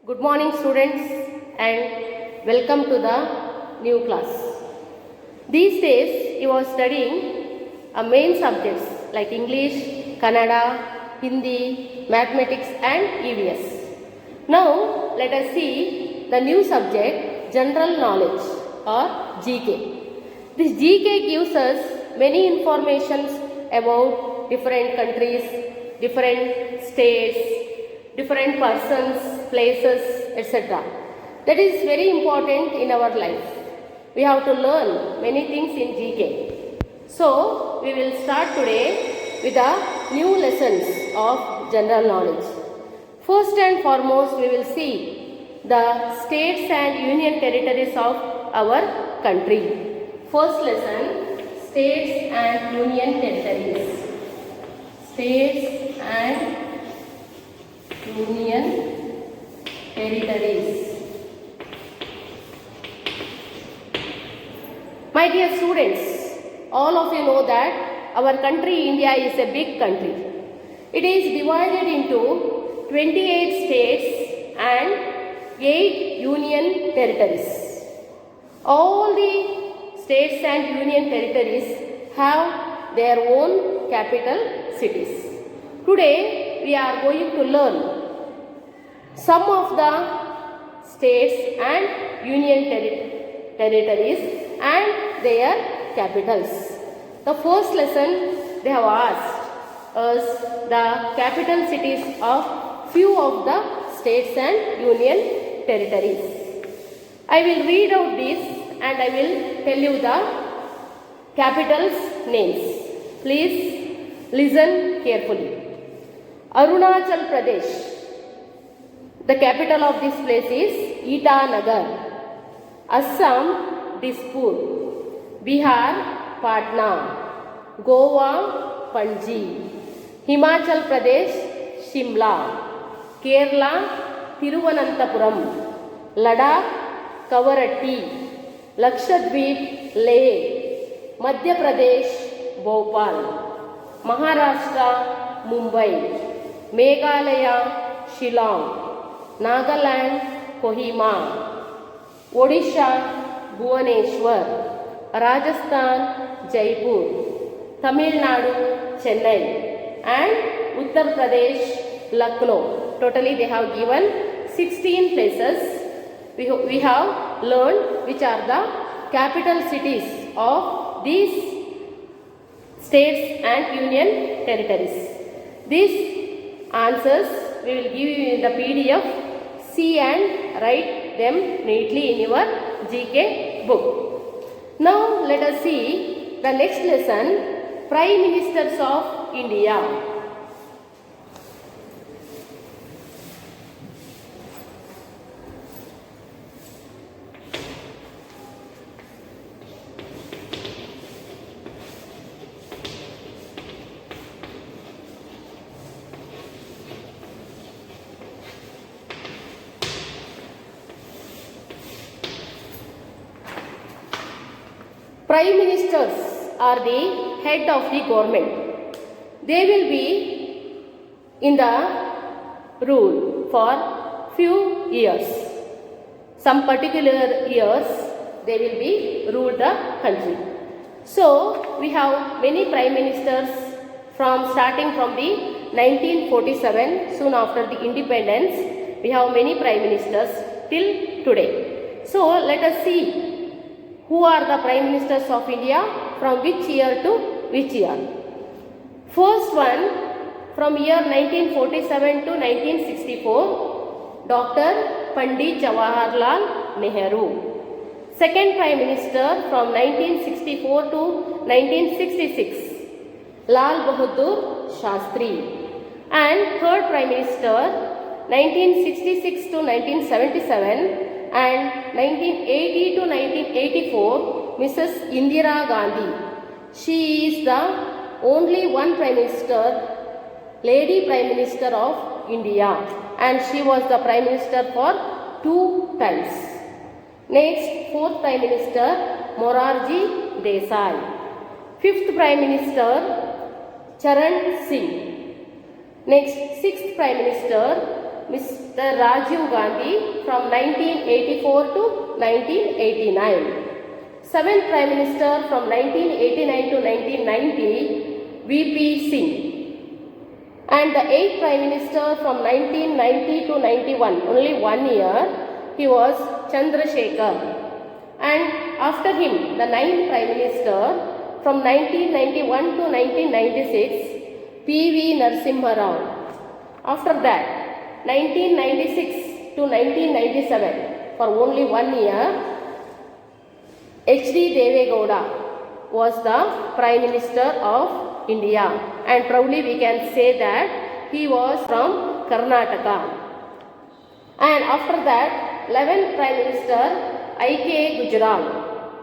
Good morning students and welcome to the new class. These days you are studying main subjects like English, Kannada, Hindi, Mathematics and EVS. Now let us see the new subject General Knowledge or GK. This GK gives us many informations about different countries, different states, different persons, places, etc. That is very important in our life. We have to learn many things in GK. So, we will start today with the new lessons of general knowledge. First and foremost, we will see the states and union territories of our country. First lesson, states and union territories. States and union territories. My dear students, all of you know that our country India is a big country. It is divided into 28 states and 8 union territories. All the states and union territories have their own capital cities. Today we are going to learn some of the states and union territories and their capitals. The first lesson they have asked us the capital cities of few of the states and union territories. I will read out this and I will tell you the capitals names. Please listen carefully. Arunachal Pradesh. The capital of this place is Itanagar. Assam, Dispur. Bihar, Patna. Goa, Panji. Himachal Pradesh, Shimla. Kerala, Thiruvananthapuram. Ladakh, Kavaratti. Lakshadweep, Leh. Madhya Pradesh, Bhopal. Maharashtra, Mumbai. Meghalaya, Shillong. Nagaland, Kohima. Odisha, Bhubaneswar. Rajasthan, Jaipur. Tamil Nadu, Chennai. And Uttar Pradesh, Lucknow. Totally they have given 16 places. We have learned which are the capital cities of these states and union territories. These answers we will give you in the PDF. See and write them neatly in your GK book. Now let us see the next lesson, Prime Ministers of India. Prime Ministers are the head of the government. They will be in the rule for few years. Some particular years they will be rule the country. So we have many prime ministers starting from the 1947, soon after the independence. We have many prime ministers till today. So let us see who are the Prime Ministers of India from which year to which year. First one from year 1947 to 1964, Dr. Pandit Jawaharlal Nehru. Second Prime Minister from 1964 to 1966, Lal Bahadur Shastri. And third Prime Minister 1966 to 1977 and 1980 to 1984, Mrs. Indira Gandhi. She is the only one Prime Minister, Lady Prime Minister of India, and she was the Prime Minister for 2 times. Next, fourth Prime Minister, Morarji Desai. Fifth Prime Minister, Charan Singh. Next, sixth Prime Minister, Mr. Rajiv Gandhi from 1984 to 1989. 7th Prime Minister from 1989 to 1990, VP Singh. And the 8th Prime Minister from 1990 to 91, only 1 year, he was Chandrasekhar. And after him, the 9th Prime Minister from 1991 to 1996, P.V. Narasimha Rao. After that, 1996 to 1997, for only 1 year, H.D. Deve Gowda was the Prime Minister of India, and proudly we can say that he was from Karnataka. And after that, 11th Prime Minister I.K. Gujral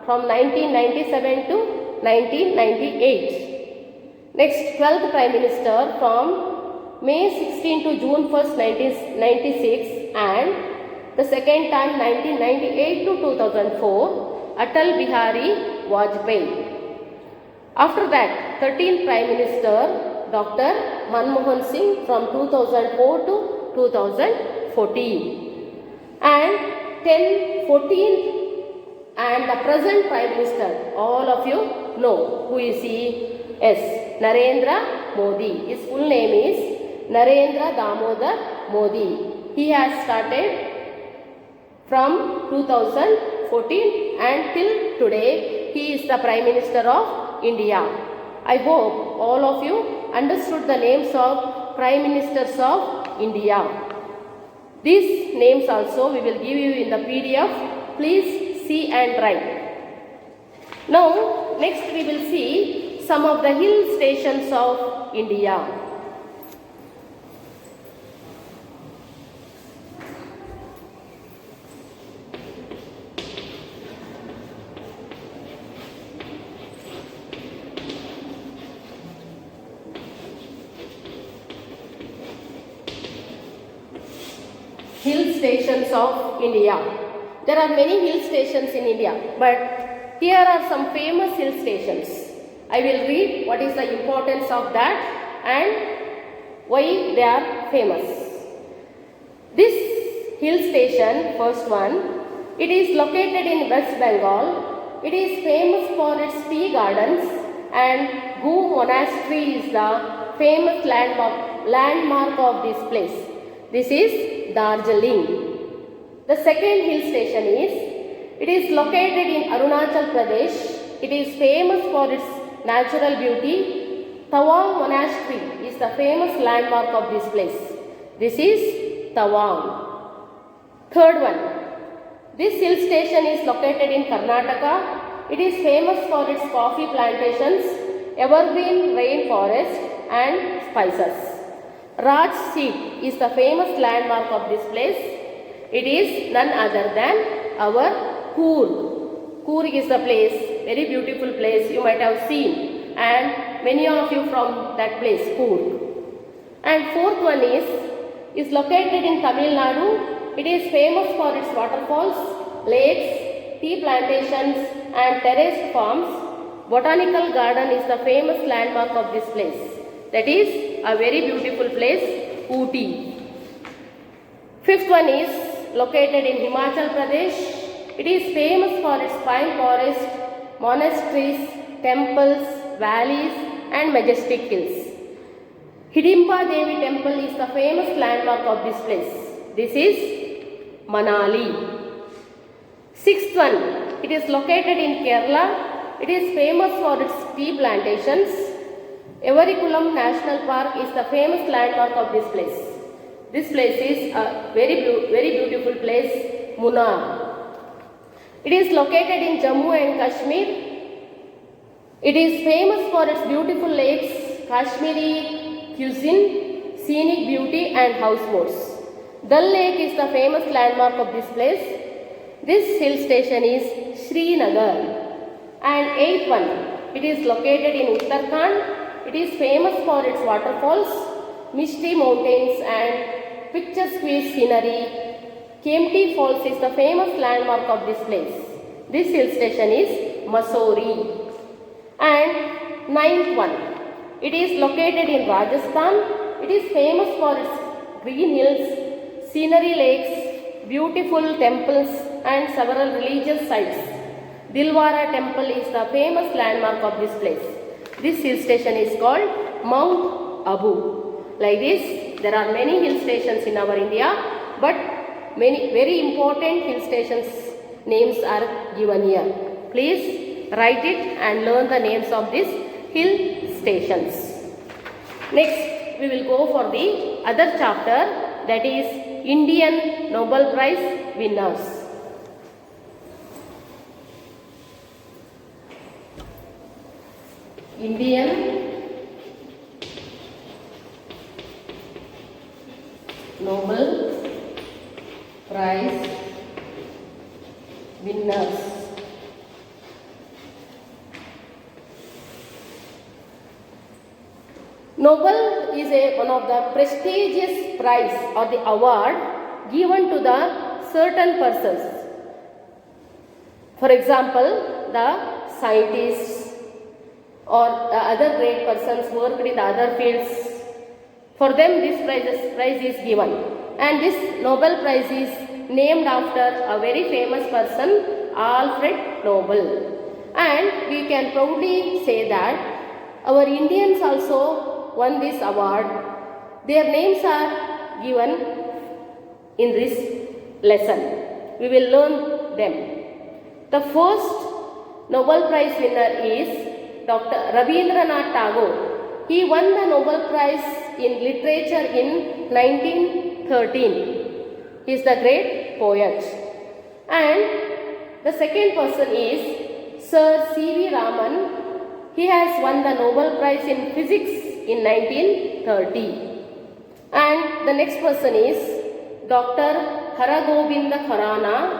from 1997 to 1998. Next, 12th Prime Minister from May 16 to June 1st, 1996, and the second time 1998 to 2004, Atal Bihari Vajpayee. After that, 13th Prime Minister Dr. Manmohan Singh from 2004 to 2014. And 14th and the present Prime Minister, all of you know who is he? Yes, Narendra Modi. His full name is Narendra Damodar Modi. He has started from 2014 and till today he is the Prime Minister of India. I hope all of you understood the names of Prime Ministers of India. These names also we will give you in the PDF. Please see and write. Now next we will see some of the hill stations of India. Hill stations of India. There are many hill stations in India, but here are some famous hill stations. I will read what is the importance of that and why they are famous. This hill station, first one, it is located in West Bengal. It is famous for its tea gardens, and Gu Monastery is the famous landmark of this place. This is Darjeeling. The second hill station it is located in Arunachal Pradesh. It is famous for its natural beauty. Tawang Monastery is the famous landmark of this place. This is Tawang. Third one, this hill station is located in Karnataka. It is famous for its coffee plantations, evergreen rainforest and spices. Raj Seat is the famous landmark of this place. It is none other than our Coorg. Coorg is the place, very beautiful place you might have seen, and many of you from that place, Coorg. And fourth one is located in Tamil Nadu. It is famous for its waterfalls, lakes, tea plantations and terraced farms. Botanical garden is the famous landmark of this place. That is a very beautiful place, Ooty. Fifth one is located in Himachal Pradesh. It is famous for its pine forest, monasteries, temples, valleys and majestic hills. Hidimba Devi temple is the famous landmark of this place. This is Manali. Sixth one, it is located in Kerala. It is famous for its tea plantations. Everikulam National Park is the famous landmark of this place. This place is a very beautiful place, Munnar. It is located in Jammu and Kashmir. It is famous for its beautiful lakes, Kashmiri cuisine, scenic beauty and houseboats. Dal Lake is the famous landmark of this place. This hill station is Srinagar. And eighth one, it is located in Uttarakhand. It is famous for its waterfalls, misty mountains and picturesque scenery. Kempty Falls is the famous landmark of this place. This hill station is Mussoorie. And ninth one, it is located in Rajasthan. It is famous for its green hills, scenery lakes, beautiful temples and several religious sites. Dilwara temple is the famous landmark of this place. This hill station is called Mount Abu. Like this, there are many hill stations in our India, but many very important hill stations names are given here. Please write it and learn the names of these hill stations. Next, we will go for the other chapter, that is Indian Nobel Prize winners. Indian Nobel Prize winners. Nobel is one of the prestigious prize or the award given to the certain persons. For example, the scientists or the other great persons worked in the other fields. For them this prize is given, and this Nobel Prize is named after a very famous person, Alfred Nobel. And we can proudly say that our Indians also won this award. Their names are given in this lesson. We will learn them. The first Nobel Prize winner is Dr. Rabindranath Tagore. He won the Nobel Prize in Literature in 1913. He is the great poet. And the second person is Sir C.V. Raman. He has won the Nobel Prize in Physics in 1930. And the next person is Dr. Haragobinda Khurana.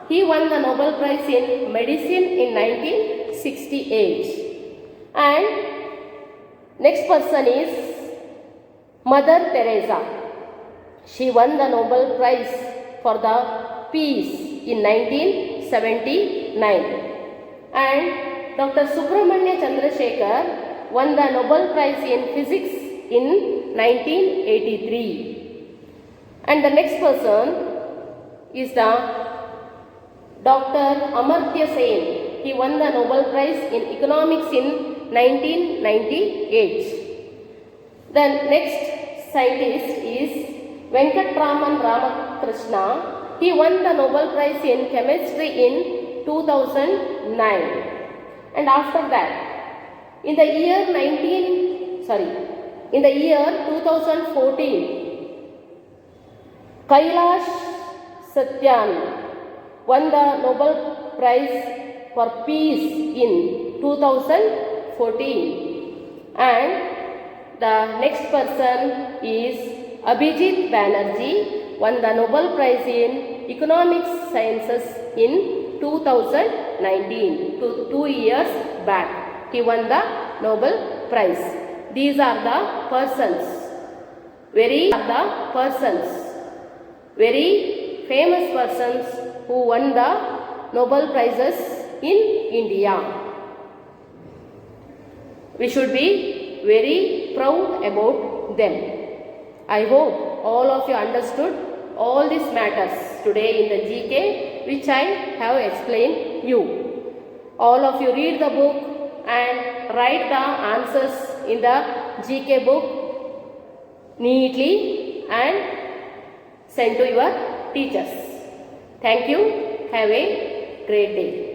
He won the Nobel Prize in Medicine in 1968. And next person is Mother Teresa. She won the Nobel Prize for the Peace in 1979. And Dr. Subramanya Chandrasekhar won the Nobel Prize in Physics in 1983. And the next person is the Dr. Amartya Sen. He won the Nobel Prize in Economics in 1998. The next scientist is Venkatraman Ramakrishna. He won the Nobel Prize in Chemistry in 2009. And after that, in the year 2014, Kailash Satyan won the Nobel Prize for Peace in 2014. And the next person is Abhijit Banerjee, won the Nobel Prize in Economics Sciences in 2019, 2 years back. He won the Nobel Prize. These are the persons, very famous persons who won the Nobel Prizes in India. We should be very proud about them. I hope all of you understood all these matters today in the GK which I have explained you. All of you read the book and write the answers in the GK book neatly and send to your teachers. Thank you. Have a great day.